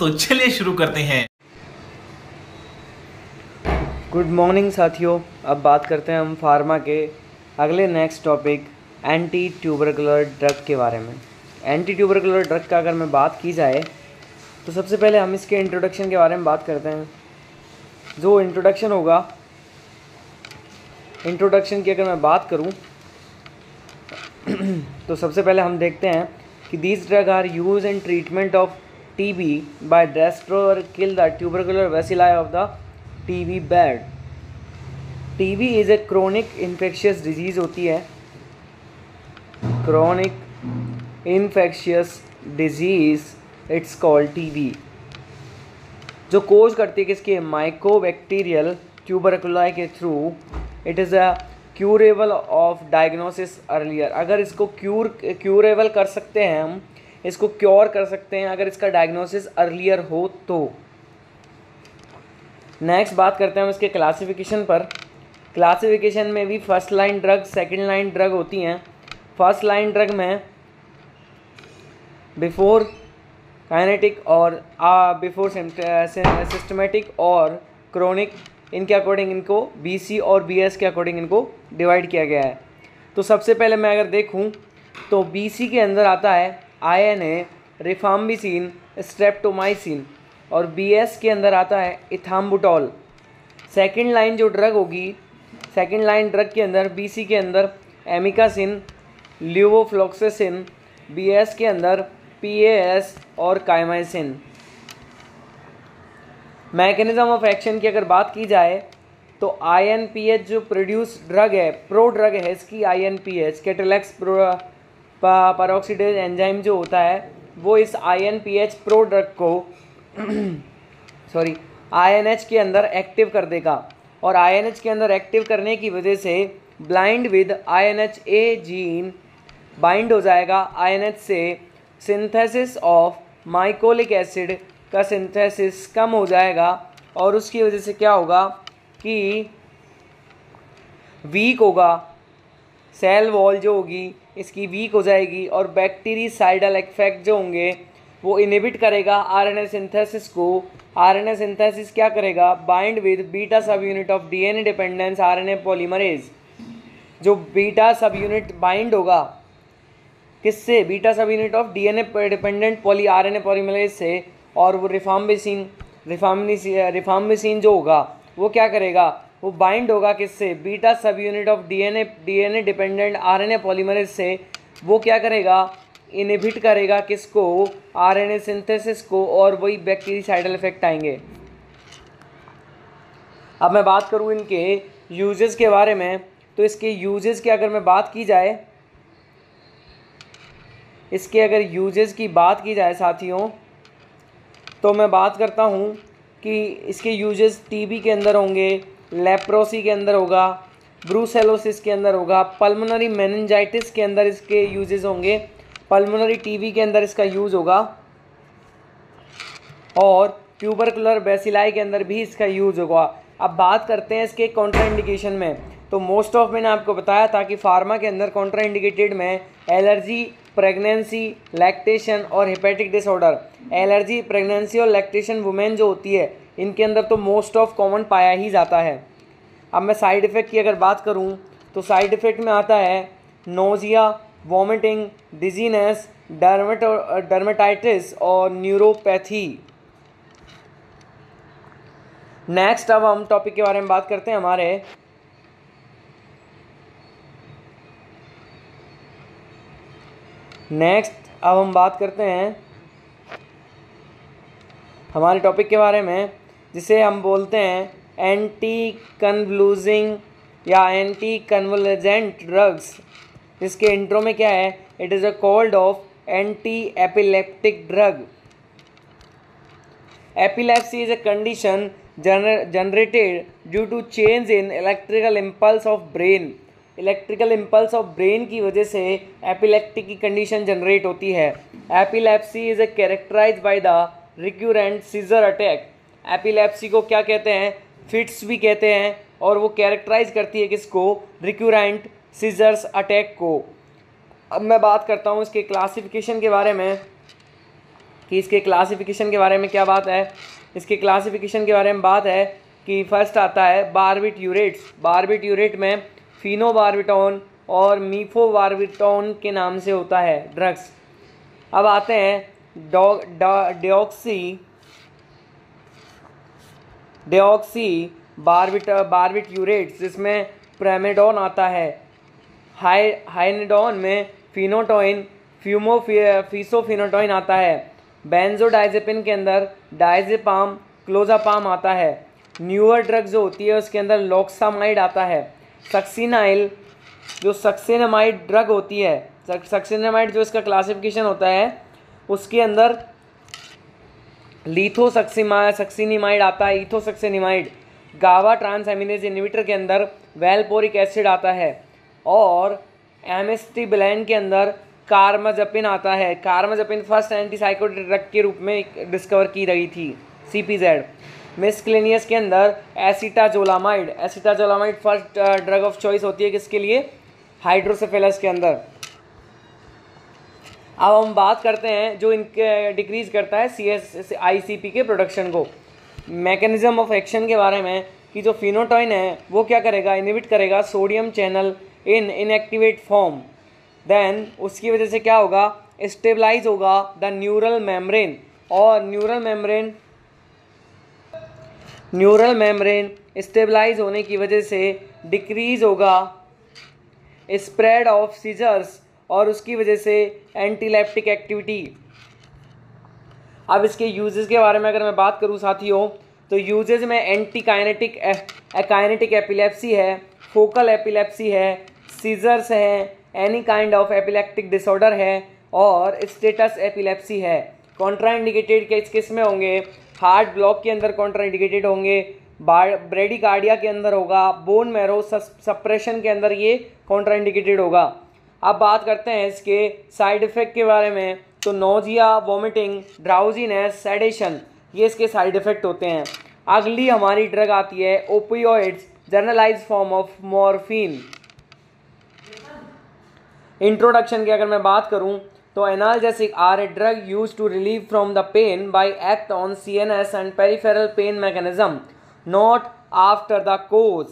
तो चलिए शुरू करते हैं। गुड मॉर्निंग साथियों, अब बात करते हैं हम फार्मा के अगले next topic anti tubercular drug के बारे में। एंटी ट्यूबरकुलर ड्रग का अगर मैं बात की जाए तो सबसे पहले हम इसके इंट्रोडक्शन के बारे में बात करते हैं। जो इंट्रोडक्शन होगा, इंट्रोडक्शन की अगर मैं बात करूं तो सबसे पहले हम देखते हैं कि these drug are use in treatment of TB by destroy kill the tubercular bacilli of the TB bed. TB is a chronic infectious disease होती है, chronic infectious disease it's called TB, जो कोज करती है किसके, mycobacterial tuberculi के through. It is a curable of diagnosis earlier. अगर इसको curable कर सकते हैं, हम इसको क्योर कर सकते हैं अगर इसका डायग्नोसिस अर्लियर हो तो। नेक्स्ट बात करते हैं हम इसके क्लासिफिकेशन पर। क्लासिफिकेशन में भी first line drug, second line drug होती हैं। फर्स्ट लाइन ड्रग में बिफोर काइनेटिक और बिफोर सिस्टमेटिक और क्रोनिक, इनके अकॉर्डिंग इनको बीसी और बीएस के अकॉर्डिंग इनको डिवाइड किया गया है। तो सबसे पहले मैं अगर देखूं तो बीसी के अंदर आता है आईएनए, रिफाम्बिसिन, स्ट्रेप्टोमाइसिन, और बीएस के अंदर आता है इथाम्बुटॉल। सेकंड लाइन जो ड्रग होगी, सेकंड लाइन ड्रग के अंदर बीसी के अंदर एमिकासिन, ल्यूवोफ्लॉक्सेसिन, बीएस के अंदर पीएएस और काइमाइसिन। मैकेनिज्म ऑफ एक्शन की अगर बात की जाए तो आईएनपीएच जो प्रोड्यूस ड्रग है, प्रो ड्रग है इसकी, आईएनपीएच कैटालेक्स पेरोक्सीडेज एंजाइम जो होता है वो इस आईएनपीएच प्रो ड्रग को आईएनएच के अंदर एक्टिव कर देगा, और आईएनएच के अंदर एक्टिव करने की वजह से blind with INH A gene bind हो जाएगा आईएनएच से। सिंथेसिस ऑफ माइकोलिक एसिड का सिंथेसिस कम हो जाएगा, और उसकी वजह से क्या होगा कि वीक होगा, सेल वॉल जो होगी इसकी वीक हो जाएगी, और बैक्टीरिसाइडल इफेक्ट जो होंगे वो इनहिबिट करेगा आरएनए सिंथेसिस को। आरएनए सिंथेसिस क्या करेगा, बाइंड विद बीटा सब unit of DNA dependence RNA polymerase. जो बीटा सब यूनिट बाइंड होगा किससे, बीटा सब unit of DNA dependent RNA polymerase से, और वो रिफाम्बिसिन जो होगा वो क्या करेगा, वो बाइंड होगा किससे, बीटा सब unit of DNA dependent RNA polymerase से। वो क्या करेगा, इनहिबिट करेगा किसको, आरएनए सिंथेसिस को, और वही बैक्टीरियासाइडल इफेक्ट आएंगे। अब मैं बात करूं इनके यूजेस के बारे में, तो इसके यूजेस की अगर मैं बात की जाए, इसके अगर यूजेस की बात की जाए साथियों, तो मैं बात करता हूं कि इसके यूजेस टीबी के अंदर होंगे, लेप्रोसी के अंदर होगा, ब्रूसेलोसिस के अंदर होगा, पल्मोनरी मेनिंजाइटिस के अंदर इसके यूजेस होंगे, पल्मोनरी टीबी के अंदर इसका यूज़ होगा, और ट्यूबरकुलर बेसिलाई के अंदर भी इसका यूज़ होगा। अब बात करते हैं इसके कॉन्ट्राइंडिकेशन में। तो मोस्ट ऑफ मैंने आपको बताया था कि फार्मा के अंदर कॉन्ट्राइंडिकेटेड में एलर्जी, प्रेगनेंसी, लैक्टेशन और हेपेटिक डिसऑर्डर। एलर्जी, प्रेगनेंसी और लैक्टेशन वुमेन जो होती है इनके अंदर तो मोस्ट ऑफ कॉमन पाया ही जाता है। अब मैं साइड इफ़ेक्ट की अगर बात करूं तो साइड इफ़ेक्ट में आता है नोजिया, वॉमिटिंग, डिजीनेस, डर्मेटाइटिस और न्यूरोपैथी। नेक्स्ट अब हम टॉपिक के बारे में बात करते हैं हमारे। नेक्स्ट अब हम बात करते हैं हमारे टॉपिक के बारे में, जिसे हम बोलते हैं एंटी कन्वल्यूजिंग या एंटी कन्वल्जेंट ड्रग्स। इसके इंट्रो में क्या है, it is a called off anti epileptic drug. Epilepsy is a condition generated due to change in electrical impulse of brain। Electrical impulse of brain की वजह से एपिलेप्टिक की condition generate होती है। Epilepsy is characterise by the recurrent seizure attack. Epilepsy को क्या कहते हैं, फिट्स भी कहते हैं, और वो कैरेक्टराइज करती है किसको, रिक्यूरेंट सीजर्स अटैक को। अब मैं बात करता हूँ इसके क्लासिफिकेशन के बारे में। कि इसके क्लासिफिकेशन के बारे में क्या बात है। इसके क्लासिफिकेशन के बारे में बात है कि फर्स्ट आता है बारबिट्यूरेट्स। बारबिट्यूरेट में फिनोबार्बिटॉन और मीफोबार्बिटॉन के नाम से होता है ड्रग्स। अब आते हैं डेऑक्सी बारबिट्यूरेट्स, जिसमें प्रेमेडॉन आता है। हाइनेडॉन में फिनोटोइन फिसोफिनोटोइन आता है। बेंजोडाइजेपिन के अंदर डायजेपाम क्लोजापाम आता है। न्यूअर ड्रग जो होती है उसके अंदर लॉक्सामाइड आता है। सक्सिनाइल जो सक्सिनामाइड ड्रग होती है, सक्सिनामाइड जो इसका क्लासिफिकेशन होता है उसके अंदर लीथोसक्सिनिमाइड आता है, इथोसक्सिनिमाइड। गावा ट्रांसएमिनेज इनहिबिटर के अंदर वैलपोरिक एसिड आता है। और एमिस्टिबिलाइन के अंदर कार्माजपिन आता है। कार्माजपिन फर्स्ट एंटीसाइकोटिक ड्रग के रूप में डिस्कवर की गई थी, सीपीजेड। मिसक्लेनियस के अंदर acetazolamide first drug of choice होती है किसके लिए, हाइड्रोसेफेलस के अंदर। अब हम बात करते हैं जो इनके डिक्रीज करता है CSICP के प्रोडक्शन को। मैकेनिज्म ऑफ एक्शन के बारे में कि जो फिनोटोइन है वो क्या करेगा, इनहिबिट करेगा sodium channel in inactivate form. Then उसकी वजह से क्या होगा, स्टेबलाइज होगा द न्यूरल मेम्ब्रेन, और न्यूरल मेम्ब्रेन स्टेबलाइज होने की वजह से डिक्रीज होगा स्प्रेड ऑफ सीजर्स, और उसकी वजह से एंटीलेप्टिक एक्टिविटी। अब इसके यूजेस के बारे में अगर मैं बात करूं साथियों, तो यूजेस में एंटी काइनेटिक एपिलेप्सी है, फोकल एपिलेप्सी है, सीजर्स है, any kind of epileptic disorder है, और स्टेटस एपिलेप्सी है। कॉन्ट्राइंडिकेटेड केस किस में होंगे, हार्ट ब्लॉक के अंदर कॉन्ट्राइंडिकेटेड होंगे, ब्रेडिकार्डिया के अंदर होगा, बोन मैरो सप्रेशन के अंदर ये कॉन्ट्राइंडिकेटेड होगा। अब बात करते हैं इसके साइड इफ़ेक्ट के बारे में, तो नोजिया, वॉमिटिंग, ड्राउजीनेस, सेडेशन, ये इसके साइड इफ़ेक्ट होते हैं। अगली हमारी ड्रग आती है opioids, generalize form of morphine. Introduction की अगर मैं बात करूं तो analgesic are a drug use to relieve from the pain by act on CNS and peripheral pain mechanism not after the cause.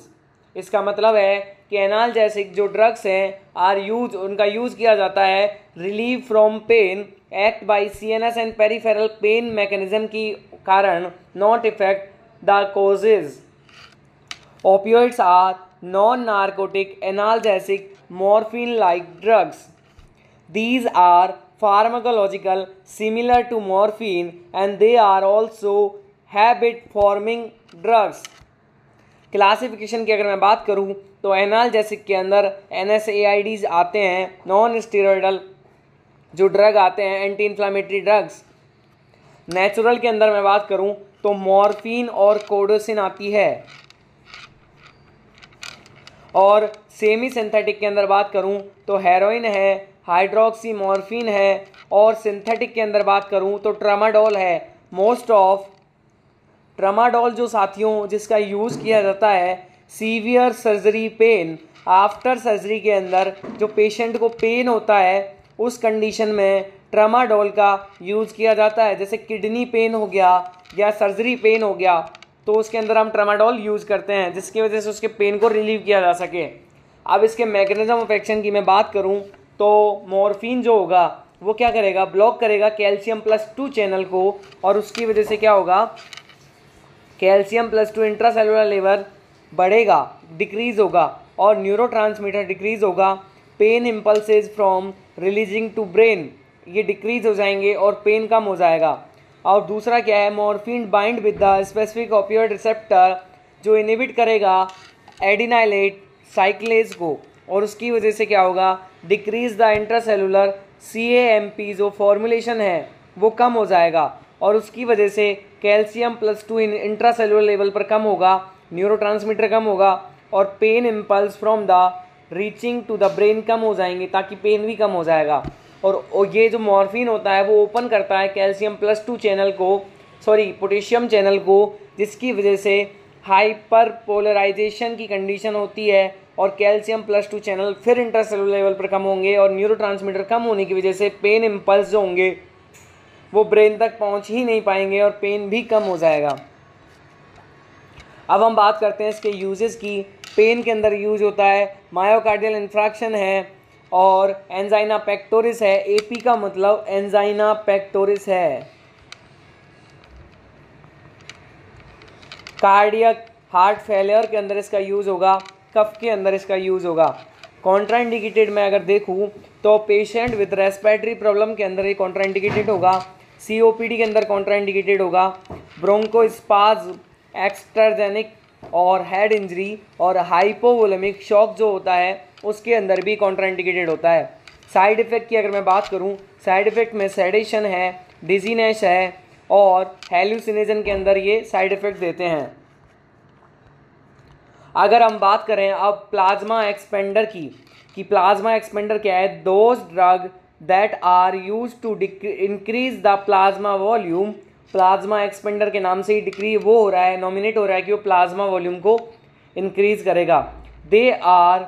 इसका मतलब है कि एनाल्जेसिक जो ड्रग्स हैं उनका यूज किया जाता है relieve from pain act by CNS and peripheral pain mechanism की कारण, not effect the causes. Opioids are non-narcotic analgesic morphine-like drugs. These are pharmacological similar to morphine and they are also habit-forming drugs. Classification की अगर मैं बात करूं तो analgesic के अंदर NSAIDs आते हैं, नॉन स्टेरॉयडल जो ड्रग आते हैं, एंटी इन्फ्लामेटरी ड्रग्स। नेचुरल के अंदर मैं बात करूं तो मॉर्फिन और कोडोसिन आती है, और सेमी सिंथेटिक के अंदर बात करूं तो हेरोइन है, हाइड्रोक्सी मॉर्फिन है, और सिंथेटिक के अंदर बात करूं तो ट्रामाडोल है। मोस्ट ऑफ ट्रामाडोल जो साथियों जिसका यूज़ किया जाता है severe surgery pain, after surgery के अंदर जो पेशेंट को पेन होता है उस कंडीशन में ट्रामाडोल का यूज़ किया जाता है। जैसे किडनी पेन हो गया या सर्जरी पेन हो गया तो उसके अंदर हम ट्रामाडोल यूज़ करते हैं जिसकी वजह से उसके पेन को रिलीव किया जा सके। अब इसके मैकेनिज्म ऑफ एक्शन की मैं बात करूं तो मॉर्फिन जो होगा वो क्या करेगा, ब्लॉक करेगा कैल्शियम+2 चैनल को, और उसकी वजह से क्या होगा, कैल्शियम+2 इंट्रासेलुलर लेवल बढ़ेगा, डिक्रीज होगा, और न्यूरोट्रांसमीटर डिक्रीज होगा। Pain impulses from releasing to brain ये डिक्रीज हो जाएंगे और पेन कम हो जाएगा। और दूसरा क्या है, morphine bind with the specific opioid receptor जो इनहिबिट करेगा एडिनाइलेट साइक्लेज को, और उसकी वजह से क्या होगा, डिक्रीज द इंट्रासेलुलर CAMP जो फॉर्मुलेशन है वो कम हो जाएगा, और उसकी वजह से कैल्शियम+2 इंट्रासेलुलर लेवल पर कम होगा, न्यूरोट्रांसमीटर कम होगा, और pain impulse from the reaching to the brain कम हो जाएंगे ताकि पेन भी कम हो जाएगा। और ये जो मॉर्फिन होता है वो ओपन करता है कैल्शियम+2 चैनल को, पोटेशियम चैनल को, जिसकी वजह से हाइपर पोलराइजेशन की कंडीशन होती है और कैल्शियम+2 चैनल फिर इंट्रासेलुलर लेवल पर कम होंगे और न्यूरोट्रांसमीटर कम होने की वजह से पेन इम्पल्स जो होंगे वो ब्रेन तक पहुंच ही नहीं पाएंगे और पेन भी कम हो जाएगा। अब हम बात करते हैं इसके यूजेस की। पेन के अंदर यूज होता है, मायोकार्डियल इन्फ्रैक्शन है और एंजाइना पेक्टोरिस है। एपी का मतलब एंजाइना पेक्टोरिस है। कार्डियक हार्ट फेलियर के अंदर इसका यूज होगा, कफ के अंदर इसका यूज होगा। कॉन्ट्राइंडिकेटेड में अगर देखूं तो पेशेंट विद रेस्पिरेटरी प्रॉब्लम के अंदर ये कॉन्ट्राइंडिकेटेड होगा, सीओपीडी के अंदर कॉन्ट्राइंडिकेटेड होगा, ब्रोंकोस्पाज्म, एक्सट्राजेनिक और हेड इंजरी और हाइपोवोलेमिक शॉक जो होता है उसके अंदर भी कॉन्ट्राइंडिकेटेड होता है। साइड इफ़ेक्ट की अगर मैं बात करूं, साइड इफ़ेक्ट में सेडेशन है, डिजीनेस है और हेलुसिनेशन के अंदर ये साइड इफ़ेक्ट देते हैं। अगर हम बात करें अब प्लाज्मा एक्सपेंडर की, कि प्लाज्मा एक्सपेंडर क्या है, those drug that are use to increase the plasma volume. Plasma expander के नाम से ही डिक्री वो हो रहा है, नॉमिनेट हो रहा है कि वो प्लाज्मा वॉल्यूम को इंक्रीज करेगा। They are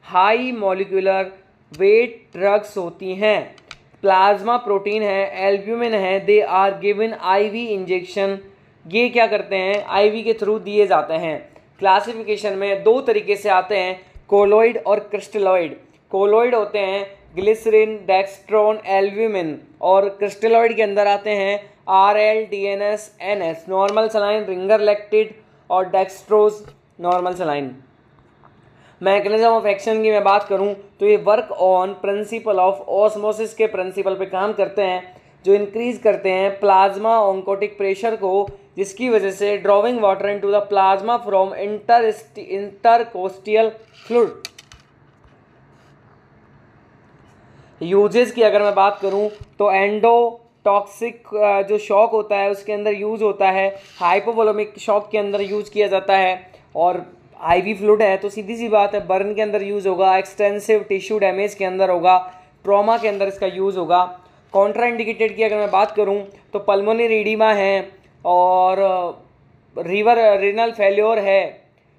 high molecular weight drugs होती हैं, प्लाज्मा प्रोटीन है, एल्ब्यूमिन है, they are given IV injection. ये क्या करते हैं, आईवी के थ्रू दिए जाते हैं। क्लासिफिकेशन में दो तरीके से आते हैं, कोलोइड और क्रिस्टलॉइड। कोलोइड होते हैं ग्लिसरीन, डेक्स्ट्रोन, एल्ब्यूमिन और क्रिस्टलॉइड के अंदर आते हैं RL, DNS, NS, normal saline, Ringer lactate और dextrose normal saline. Mechanism of action की मैं बात करूं तो ये work on principle of osmosis के प्रिंसिपल पे काम करते हैं, जो इंक्रीज करते हैं प्लाज्मा ऑन्कोटिक प्रेशर को, जिसकी वजह से drawing water into the plasma from intercostal fluid. Uses की अगर मैं बात करूं तो एंडोटॉक्सिक जो शॉक होता है उसके अंदर यूज होता है, हाइपोवोलेमिक शॉक के अंदर यूज किया जाता है और आईवी फ्लूइड है तो सीधी सी बात है बर्न के अंदर यूज होगा, एक्सटेंसिव टिश्यू डैमेज के अंदर होगा, ट्रॉमा के अंदर इसका यूज होगा। कॉन्ट्राइंडिकेटेड की अगर मैं बात करूं तो पल्मोनरी एडिमा है और रीनल फेल्योर है,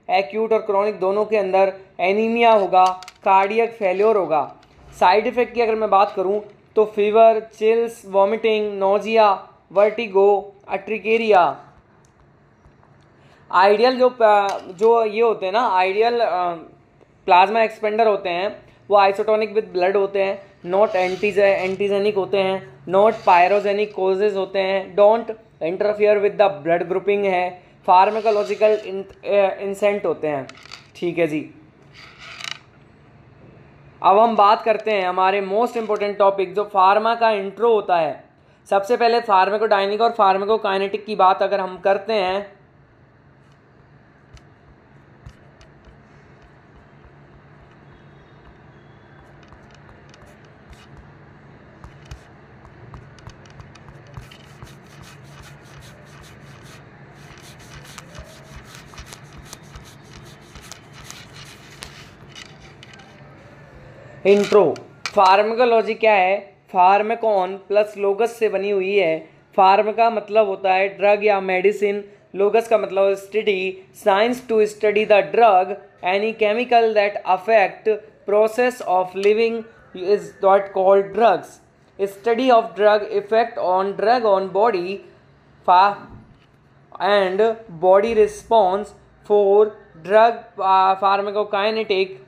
एक्यूट और क्रॉनिक दोनों के अंदर, एनीमिया होगा, कार्डियक फेल्योर होगा। साइड इफ़ेक्ट की अगर मैं बात करूं तो fever, chills, vomiting, nausea, vertigo, urticaria. Ideal जो ये होते हैं ना, आइडियल प्लाज्मा एक्सपेंडर होते हैं वो आइसोटोनिक विद ब्लड होते हैं, नॉट एंटीजेनिक होते हैं, नॉट पायरोजेनिक कोजेज होते हैं, don't interfere with the blood grouping है, फार्माकोलॉजिकल इंसेंट होते हैं। ठीक है जी, अब हम बात करते हैं हमारे मोस्ट इंपॉर्टेंट टॉपिक जो फार्मा का इंट्रो होता है। सबसे पहले फार्माकोडायनेमिक और फार्माकोकाइनेटिक की बात अगर हम करते हैं इंट्रो। फार्माकोलॉजी क्या है, फार्माकोन प्लस लोगस से बनी हुई है। फार्म का मतलब होता है ड्रग या मेडिसिन, लोगस का मतलब study, science to study the drug, any chemical that affect process of living is not called drugs. Study of drug effect on drug on body and body response for drug pharmacokinetic.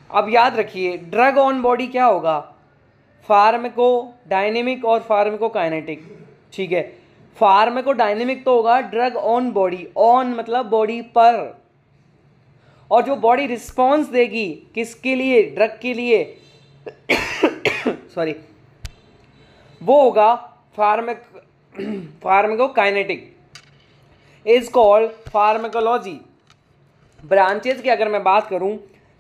अब याद रखिए drug on body क्या होगा, pharmacodynamic और pharmacokinetic. ठीक है, pharmacodynamic तो होगा ड्रग ऑन बॉडी, ऑन मतलब बॉडी पर, और जो बॉडी रिस्पॉन्स देगी किसके लिए, ड्रग के लिए सॉरी, वो होगा pharmacokinetic, is called pharmacology. Branches की अगर मैं बात करूं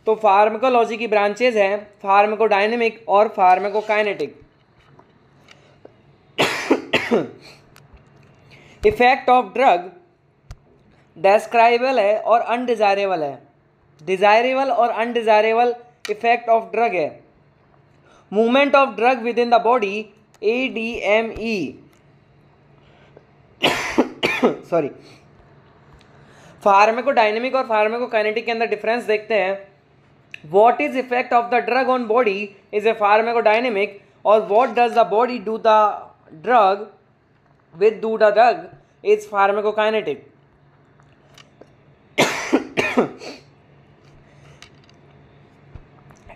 तो फार्माकोलॉजी की ब्रांचेज हैं फार्माकोडायनेमिक और फार्माकोकाइनेटिक। इफेक्ट ऑफ ड्रग डेस्क्राइबल है और अनडिजायरेबल है, डिजायरेबल और अनडिजायरेबल इफेक्ट ऑफ ड्रग है। Movement of drug with in the body ADME sorry. Pharmacodynamic और फार्माकोकाइनेटिक के अंदर डिफरेंस देखते हैं। What is effect of the drug on body is a pharmacodynamic, or what does the body do drug with do the drug is pharmacokinetic.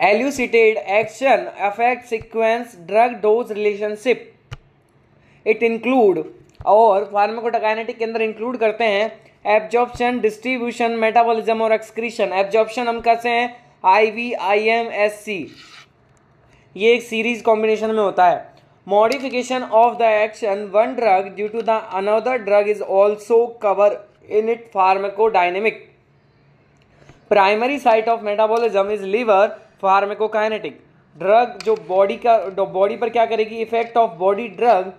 Elucidated action effect sequence drug dose relationship. It include और pharmacokinetic के अंदर include करते हैं absorption, distribution, metabolism और excretion. Absorption हम कैसे हैं IVIMSC, ये एक सीरीज कॉम्बिनेशन में होता है. Modification of the action one drug due to the another drug is also cover in it pharmacodynamic. Primary site of metabolism is liver. Pharmacokinetic drug जो बॉडी पर क्या करेगी, effect of body drug,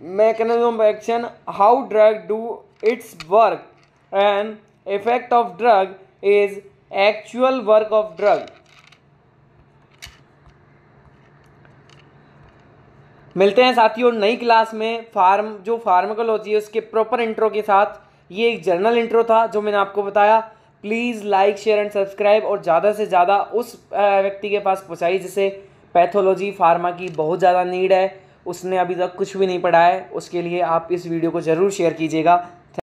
mechanism of action, how drug do its work, and effect of drug is actual work of drug. मिलते हैं साथियों नई class में जो फार्माकोलॉजी है उसके प्रॉपर इंट्रो के साथ. ये एक जर्नल इंट्रो था जो मैंने आपको बताया. Please like, share and subscribe और ज़्यादा से ज़्यादा उस व्यक्ति के पास पहुँचाइए जिसे पैथोलॉजी फार्मा की बहुत ज़्यादा नीड है, उसने अभी तक कुछ भी नहीं पढ़ा है. उसके लिए आप इस वीडियो को ज़रूर शेयर कीजिएगा.